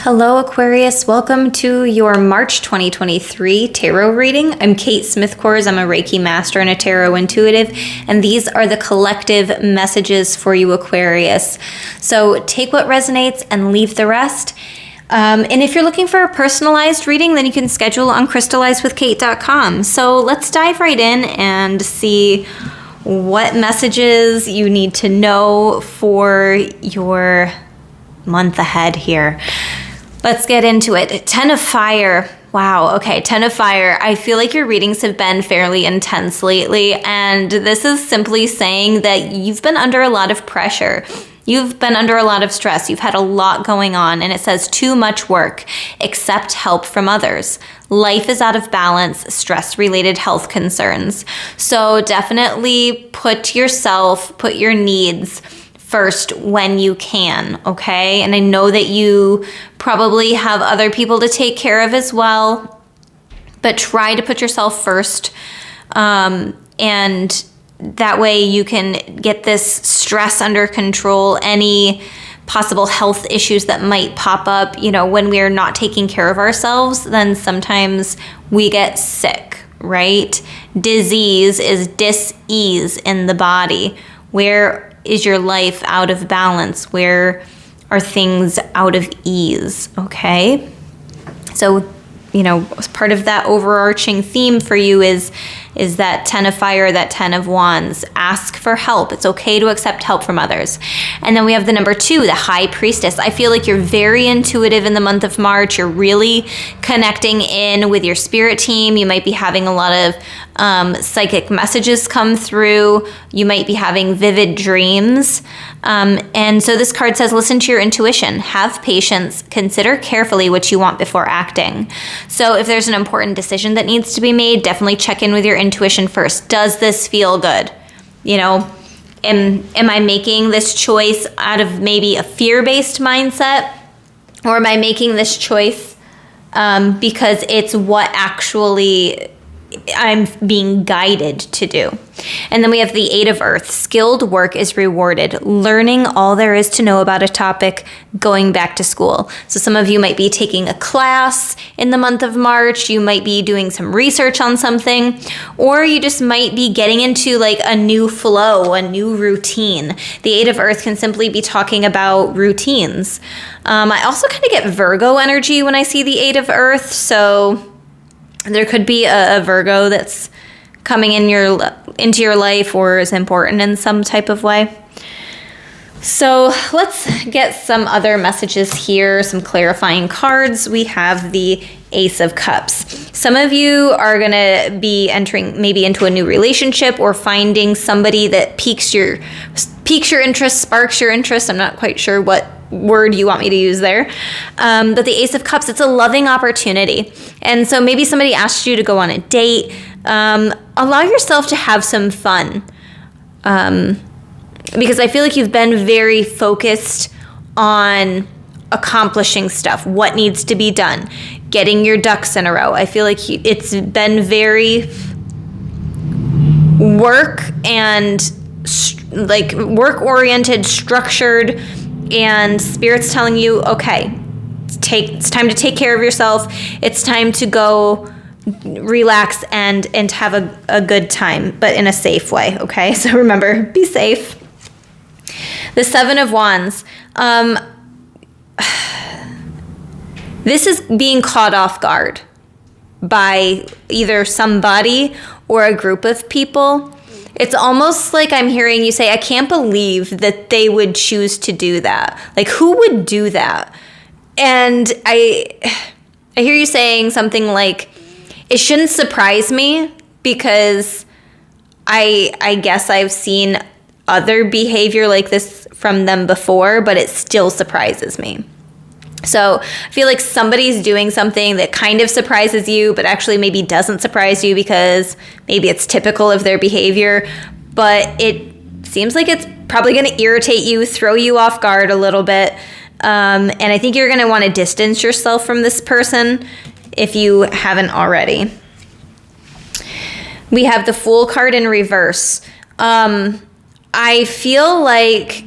Hello Aquarius, welcome to your March 2023 tarot reading. I'm Kate Smith-Kors, I'm a Reiki master and a tarot intuitive, and these are the collective messages for you Aquarius. So take what resonates and leave the rest. And if you're looking for a personalized reading, then you can schedule on crystallizewithkate.com. So let's dive right in and see what messages you need to know for your month ahead here. Let's get into it. 10 of Fire. Wow. Okay. 10 of Fire. I feel like your readings have been fairly intense lately. And this is simply saying that you've been under a lot of pressure. You've been under a lot of stress. You've had a lot going on. And it says too much work. Accept help from others. Life is out of balance. Stress-related health concerns. So definitely put your needs first when you can, okay? And I know that you probably have other people to take care of as well, but try to put yourself first, and that way you can get this stress under control. Any possible health issues that might pop up, when we're not taking care of ourselves, then sometimes we get sick, right? Disease is dis-ease in the body. Where is your life out of balance? Where are things out of ease? Okay. So, part of that overarching theme for you is that 10 of Fire, that 10 of Wands. Ask for help. It's okay to accept help from others. And then we have the number 2, the High Priestess. I feel like you're very intuitive in the month of March. You're really connecting in with your spirit team. You might be having a lot of psychic messages come through. You might be having vivid dreams. And so this card says, listen to your intuition, have patience, consider carefully what you want before acting. So if there's an important decision that needs to be made, definitely check in with your intuition first. Does this feel good? Am I making this choice out of maybe a fear-based mindset? Or am I making this choice because it's what actually I'm being guided to do? And then we have the 8 of Earth. Skilled work is rewarded. Learning all there is to know about a topic, going back to school. So some of you might be taking a class in the month of March. You might be doing some research on something, or you just might be getting into like a new flow, a new routine. The 8 of Earth can simply be talking about routines. I also kind of get Virgo energy when I see the 8 of Earth. So there could be a Virgo that's coming into your life or is important in some type of way. So let's get some other messages here, some clarifying cards. We have the Ace of Cups. Some of you are going to be entering maybe into a new relationship or finding somebody that piques your interest, sparks your interest. I'm not quite sure what word you want me to use there. But the Ace of Cups, it's a loving opportunity. And so maybe somebody asked you to go on a date. Allow yourself to have some fun. Because I feel like you've been very focused on accomplishing stuff, what needs to be done, getting your ducks in a row. I feel like it's been very work-oriented, structured, and Spirit's telling you, okay, it's time to take care of yourself. It's time to go relax and have a good time, but in a safe way, okay? So remember, be safe. The 7 of Wands. This is being caught off guard by either somebody or a group of people. It's almost like I'm hearing you say, I can't believe that they would choose to do that. Like, who would do that? And I hear you saying something like, it shouldn't surprise me because I guess I've seen other behavior like this from them before, but it still surprises me. So I feel like somebody's doing something that kind of surprises you, but actually maybe doesn't surprise you because maybe it's typical of their behavior, but it seems like it's probably going to irritate you, throw you off guard a little bit. And I think you're going to want to distance yourself from this person if you haven't already. We have the Fool card in reverse. I feel like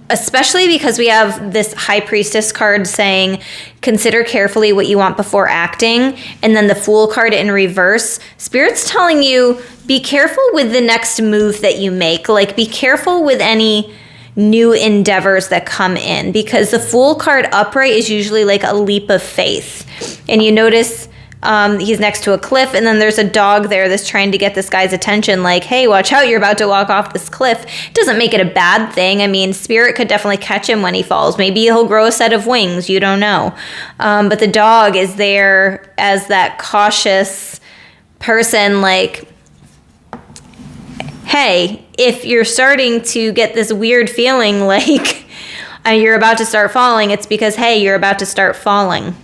especially because we have this High Priestess card saying, consider carefully what you want before acting. And then the Fool card in reverse. Spirit's telling you, be careful with the next move that you make. Like, be careful with any new endeavors that come in, because the Fool card upright is usually like a leap of faith. And you notice he's next to a cliff, and then there's a dog there that's trying to get this guy's attention, like, hey, watch out, you're about to walk off this cliff. It doesn't make it a bad thing. I mean, Spirit could definitely catch him when he falls. Maybe he'll grow a set of wings. You don't know. But the dog is there as that cautious person, like, hey, if you're starting to get this weird feeling like you're about to start falling, it's because, hey, you're about to start falling.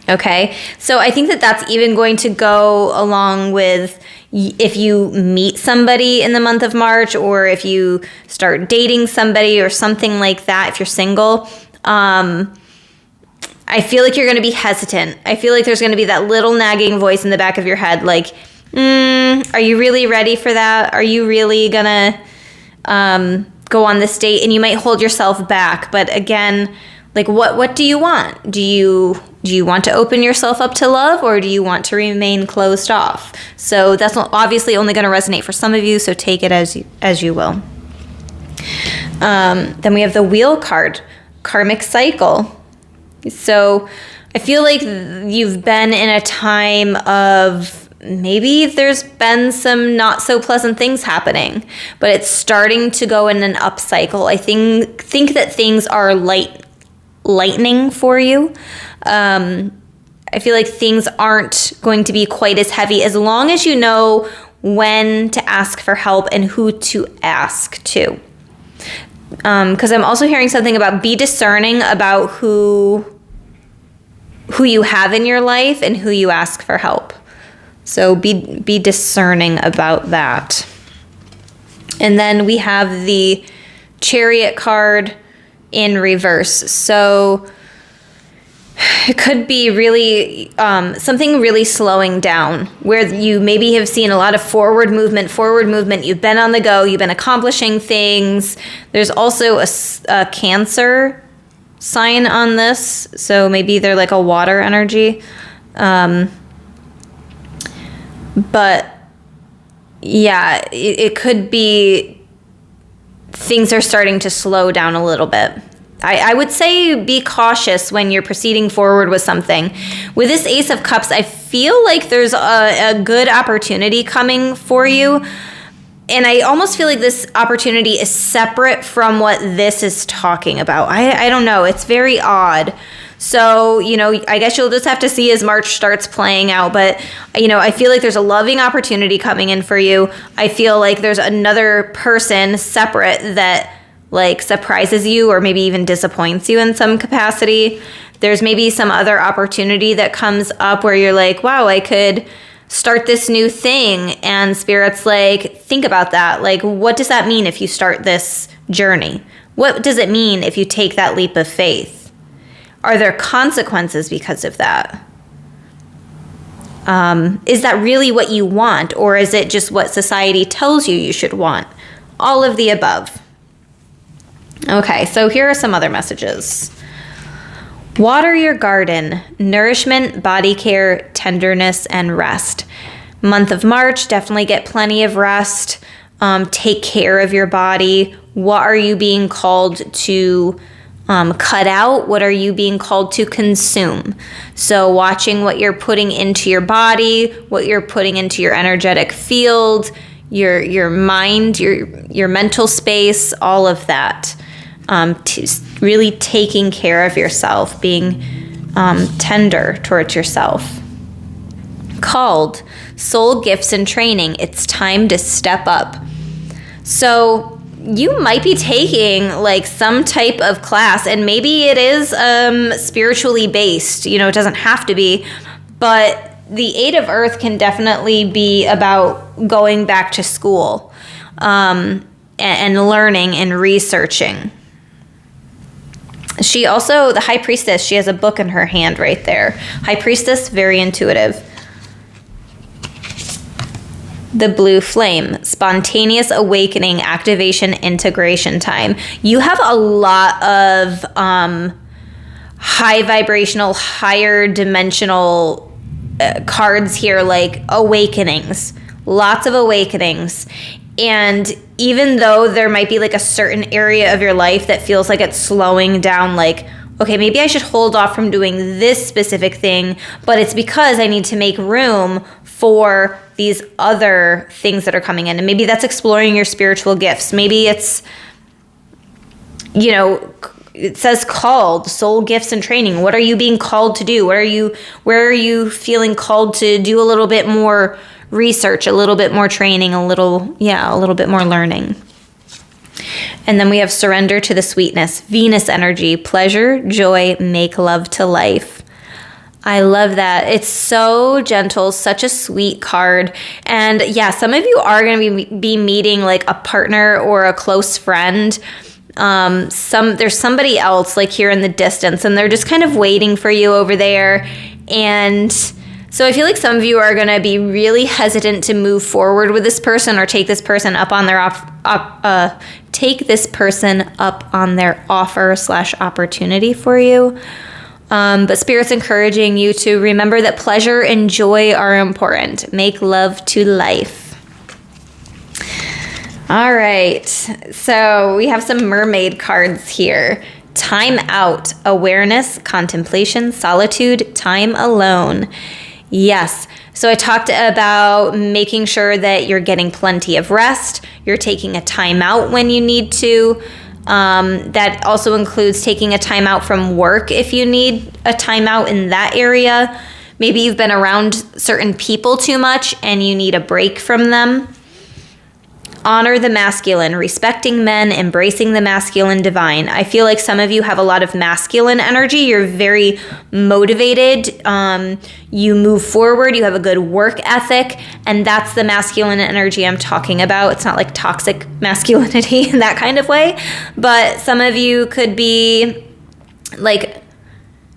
Okay, so I think that that's even going to go along with if you meet somebody in the month of March, or if you start dating somebody or something like that, if you're single. I feel like you're going to be hesitant. I feel like there's going to be that little nagging voice in the back of your head, like, are you really ready for that? Are you really going to go on this date? And you might hold yourself back. But again, like, what do you want? Do you want to open yourself up to love, or do you want to remain closed off? So that's obviously only going to resonate for some of you, so take it as you will. Then we have the Wheel card, karmic cycle. So I feel like you've been in a time of, maybe there's been some not so pleasant things happening, but it's starting to go in an up cycle. I think that things are lightening for you. I feel like things aren't going to be quite as heavy, as long as you know when to ask for help and who to ask to. Because I'm also hearing something about be discerning about who you have in your life and who you ask for help. So be discerning about that. And then we have the Chariot card in reverse. So it could be really something really slowing down, where you maybe have seen a lot of forward movement. You've been on the go. You've been accomplishing things. There's also a Cancer sign on this. So maybe they're like a water energy. But yeah, it could be things are starting to slow down a little bit. I would say be cautious when you're proceeding forward with something. With this Ace of Cups, I feel like there's a good opportunity coming for you. And I almost feel like this opportunity is separate from what this is talking about. I don't know. It's very odd. So, I guess you'll just have to see as March starts playing out. But, I feel like there's a loving opportunity coming in for you. I feel like there's another person separate that, like, surprises you or maybe even disappoints you in some capacity. There's maybe some other opportunity that comes up where you're like, wow, I could start this new thing. And Spirit's like, think about that. Like, what does that mean if you start this journey? What does it mean if you take that leap of faith? Are there consequences because of that? Is that really what you want? Or is it just what society tells you should want? All of the above. Okay, so here are some other messages. Water your garden, nourishment, body care, tenderness, and rest. Month of March, definitely get plenty of rest. Take care of your body. What are you being called to cut out? What are you being called to consume? So watching what you're putting into your body, what you're putting into your energetic field, your mind, your mental space, all of that. Really taking care of yourself, being tender towards yourself. Called soul gifts and training. It's time to step up. So you might be taking like some type of class, and maybe it is spiritually based. It doesn't have to be, but the Eight of Earth can definitely be about going back to school and learning and researching. She also, the High Priestess, she has a book in her hand right there. High Priestess, very intuitive. The blue flame, spontaneous awakening, activation, integration time. You have a lot of high vibrational, higher dimensional cards here, like awakenings, lots of awakenings. And even though there might be like a certain area of your life that feels like it's slowing down, like, okay, maybe I should hold off from doing this specific thing, but it's because I need to make room for these other things that are coming in. And maybe that's exploring your spiritual gifts. Maybe it's, you know, it says called, soul gifts and training. What are you being called to do? Where are you feeling called to do a little bit more research, a little bit more training, a little bit more learning? And then we have surrender to the sweetness, Venus energy, pleasure, joy, make love to life. I love that. It's so gentle, such a sweet card. And yeah, some of you are going to be meeting like a partner or a close friend. There's somebody else like here in the distance, and they're just kind of waiting for you over there. And so I feel like some of you are going to be really hesitant to move forward with this person or take this person up on their offer/opportunity for you. But Spirit's encouraging you to remember that pleasure and joy are important. Make love to life. All right. So we have some mermaid cards here. Time out, awareness, contemplation, solitude, time alone. Yes. So I talked about making sure that you're getting plenty of rest. You're taking a time out when you need to. That also includes taking a time out from work if you need a time out in that area. Maybe you've been around certain people too much and you need a break from them. Honor the masculine, respecting men, embracing the masculine divine. I feel like some of you have a lot of masculine energy. You're very motivated. You move forward. You have a good work ethic. And that's the masculine energy I'm talking about. It's not like toxic masculinity in that kind of way. But some of you could be like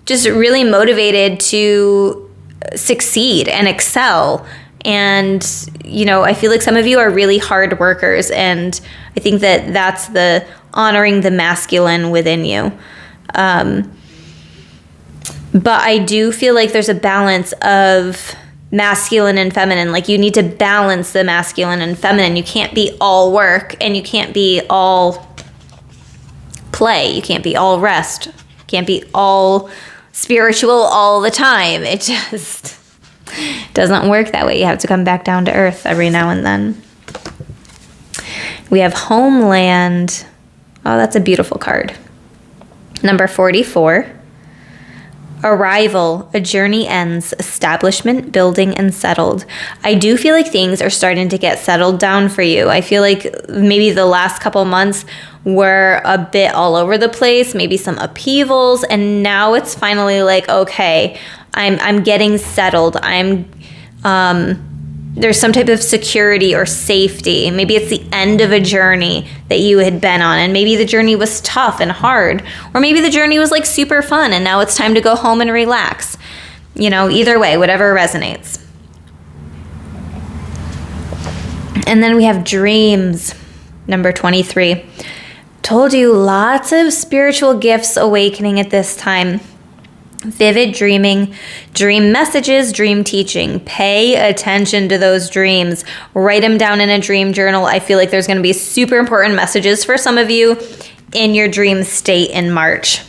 just really motivated to succeed and excel. And, you know, I feel like some of you are really hard workers, and I think that that's the honoring the masculine within you. But I do feel like there's a balance of masculine and feminine. Like you need to balance the masculine and feminine. You can't be all work and you can't be all play. You can't be all rest. You can't be all spiritual all the time. It just doesn't work that way. You have to come back down to earth every now and then. We have homeland. Oh, that's a beautiful card. Number 44. Arrival. A journey ends. Establishment, building, and settled. I do feel like things are starting to get settled down for you. I feel like maybe the last couple months were a bit all over the place, maybe some upheavals, and now it's finally like, okay, I'm getting settled. There's some type of security or safety. Maybe it's the end of a journey that you had been on, and maybe the journey was tough and hard, or maybe the journey was like super fun and now it's time to go home and relax. You know, either way, whatever resonates. And then we have dreams, number 23. Told you, lots of spiritual gifts awakening at this time. Vivid dreaming, dream messages, dream teaching. Pay attention to those dreams. Write them down in a dream journal. I feel like there's going to be super important messages for some of you in your dream state in March.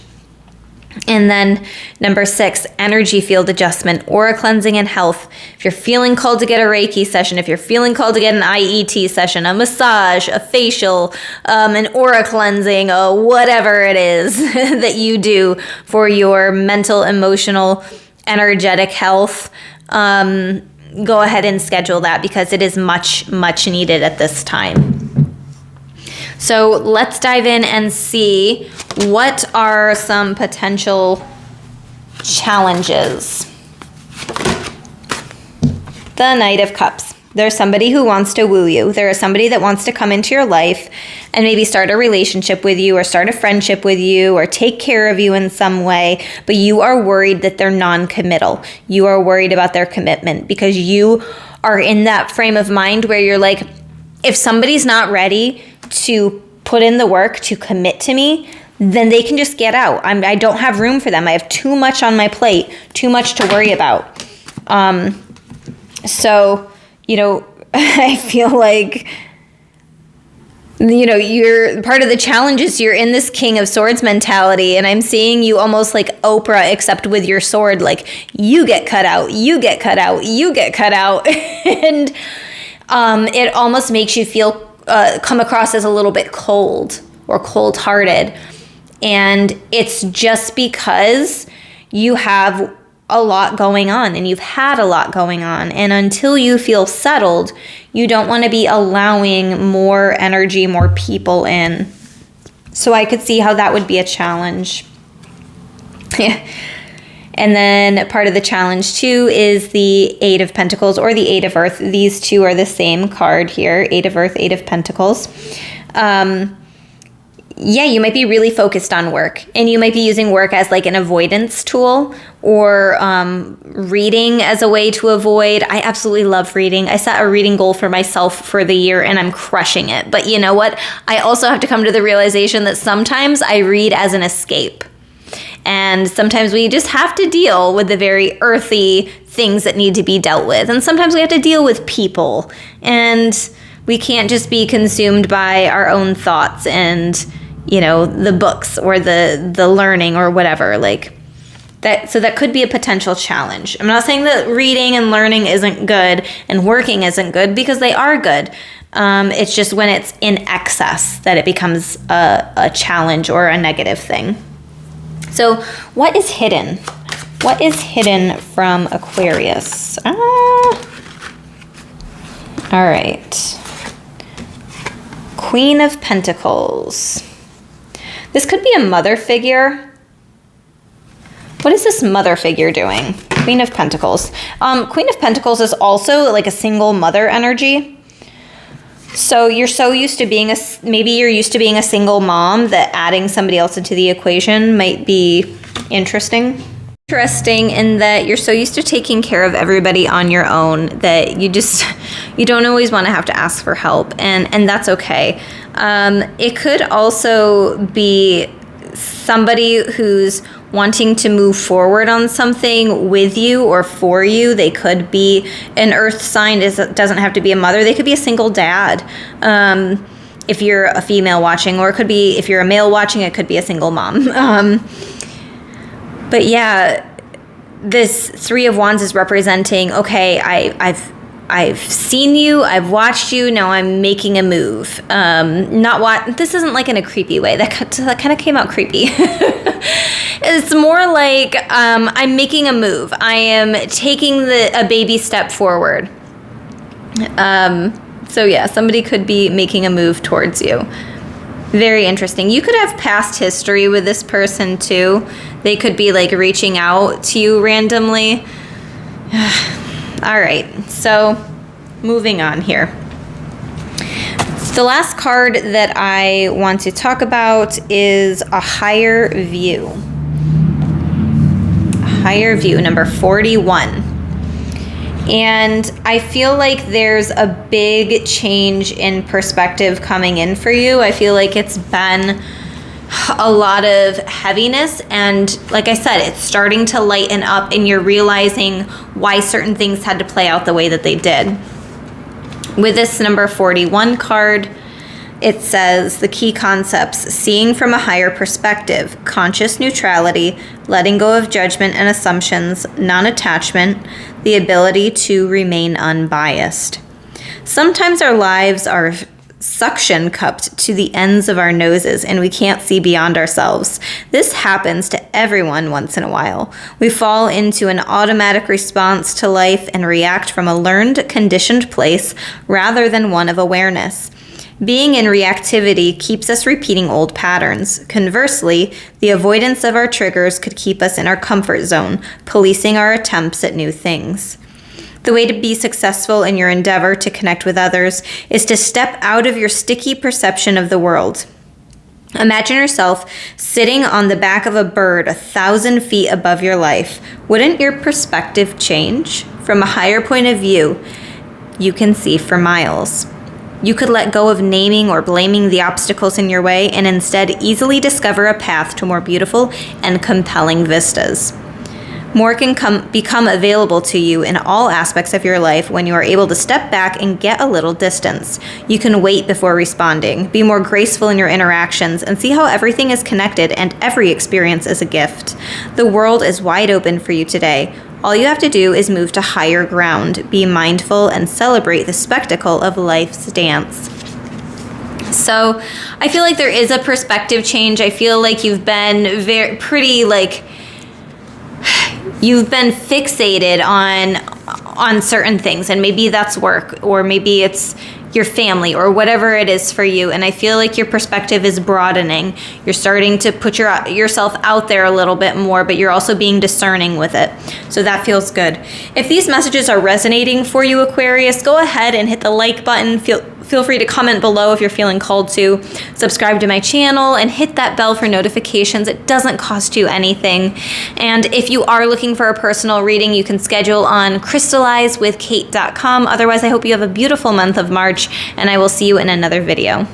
And then number 6, energy field adjustment, aura cleansing and health. If you're feeling called to get a Reiki session, if you're feeling called to get an IET session, a massage, a facial, an aura cleansing, whatever it is that you do for your mental, emotional, energetic health, go ahead and schedule that because it is much, much needed at this time. So let's dive in and see what are some potential challenges. The Knight of Cups. There's somebody who wants to woo you. There is somebody that wants to come into your life and maybe start a relationship with you or start a friendship with you or take care of you in some way, but you are worried that they're non-committal. You are worried about their commitment because you are in that frame of mind where you're like, if somebody's not ready to put in the work to commit to me, then they can just get out. I don't have room for them. I have too much on my plate, too much to worry about. So, I feel like, you're part of the challenge is you're in this King of Swords mentality, and I'm seeing you almost like Oprah, except with your sword, like you get cut out, you get cut out, you get cut out. And it almost makes you feel, come across as a little bit cold or cold-hearted. And it's just because you have a lot going on and you've had a lot going on. And until you feel settled, you don't want to be allowing more energy, more people in. So I could see how that would be a challenge. And then part of the challenge too is the Eight of Pentacles or the Eight of Earth. These two are the same card here, Eight of Earth, Eight of Pentacles. You might be really focused on work, and you might be using work as like an avoidance tool or reading as a way to avoid. I absolutely love reading. I set a reading goal for myself for the year and I'm crushing it. But you know what? I also have to come to the realization that sometimes I read as an escape. And sometimes we just have to deal with the very earthy things that need to be dealt with. And sometimes we have to deal with people. And we can't just be consumed by our own thoughts and the books or the learning or whatever like that. So that could be a potential challenge. I'm not saying that reading and learning isn't good and working isn't good, because they are good. It's just when it's in excess that it becomes a challenge or a negative thing. So what is hidden? What is hidden from Aquarius? All right. Queen of Pentacles. This could be a mother figure. What is this mother figure doing? Queen of Pentacles. Queen of Pentacles is also like a single mother energy. So you're so used to being maybe you're used to being a single mom that adding somebody else into the equation might be interesting. Interesting in that you're so used to taking care of everybody on your own that you don't always want to have to ask for help, and that's okay. It could also be somebody who's wanting to move forward on something with you or for you. They could be an earth sign. It doesn't have to be a mother. They could be a single dad. If you're a female watching, or it could be, if you're a male watching, it could be a single mom. But yeah, this Three of Wands is representing, okay, I've seen you, I've watched you, now I'm making a move. This isn't like in a creepy way. That kind of came out creepy. It's more like I'm making a move. I am taking a baby step forward. So yeah, somebody could be making a move towards you. Very interesting. You could have past history with this person too. They could be like reaching out to you randomly. All right, so moving on here. The last card that I want to talk about is a higher view. Higher view, number 41. And I feel like there's a big change in perspective coming in for you. I feel like it's been a lot of heaviness, and like I said, it's starting to lighten up and you're realizing why certain things had to play out the way that they did. With this number 41 card, it says the key concepts: seeing from a higher perspective, conscious neutrality, letting go of judgment and assumptions, non-attachment, the ability to remain unbiased. Sometimes our lives are suction cupped to the ends of our noses and we can't see beyond ourselves. This happens to everyone once in a while. We fall into an automatic response to life and react from a learned, conditioned place rather than one of awareness. Being in reactivity keeps us repeating old patterns. Conversely, the avoidance of our triggers could keep us in our comfort zone, policing our attempts at new things. The way to be successful in your endeavor to connect with others is to step out of your sticky perception of the world. Imagine yourself sitting on the back of a bird 1,000 feet above your life. Wouldn't your perspective change? From a higher point of view, you can see for miles. You could let go of naming or blaming the obstacles in your way and instead easily discover a path to more beautiful and compelling vistas. More can become available to you in all aspects of your life when you are able to step back and get a little distance. You can wait before responding, be more graceful in your interactions, and see how everything is connected and every experience is a gift. The world is wide open for you today. All you have to do is move to higher ground, be mindful, and celebrate the spectacle of life's dance. So I feel like there is a perspective change. I feel like you've been you've been fixated on certain things, and maybe that's work, or maybe it's your family, or whatever it is for you. And I feel like your perspective is broadening. You're starting to put yourself out there a little bit more, but you're also being discerning with it. So that feels good. If these messages are resonating for you, Aquarius, go ahead and hit the like button. Feel free to comment below if you're feeling called to. Subscribe to my channel and hit that bell for notifications. It doesn't cost you anything. And if you are looking for a personal reading, you can schedule on crystallizewithkate.com. Otherwise, I hope you have a beautiful month of March, and I will see you in another video.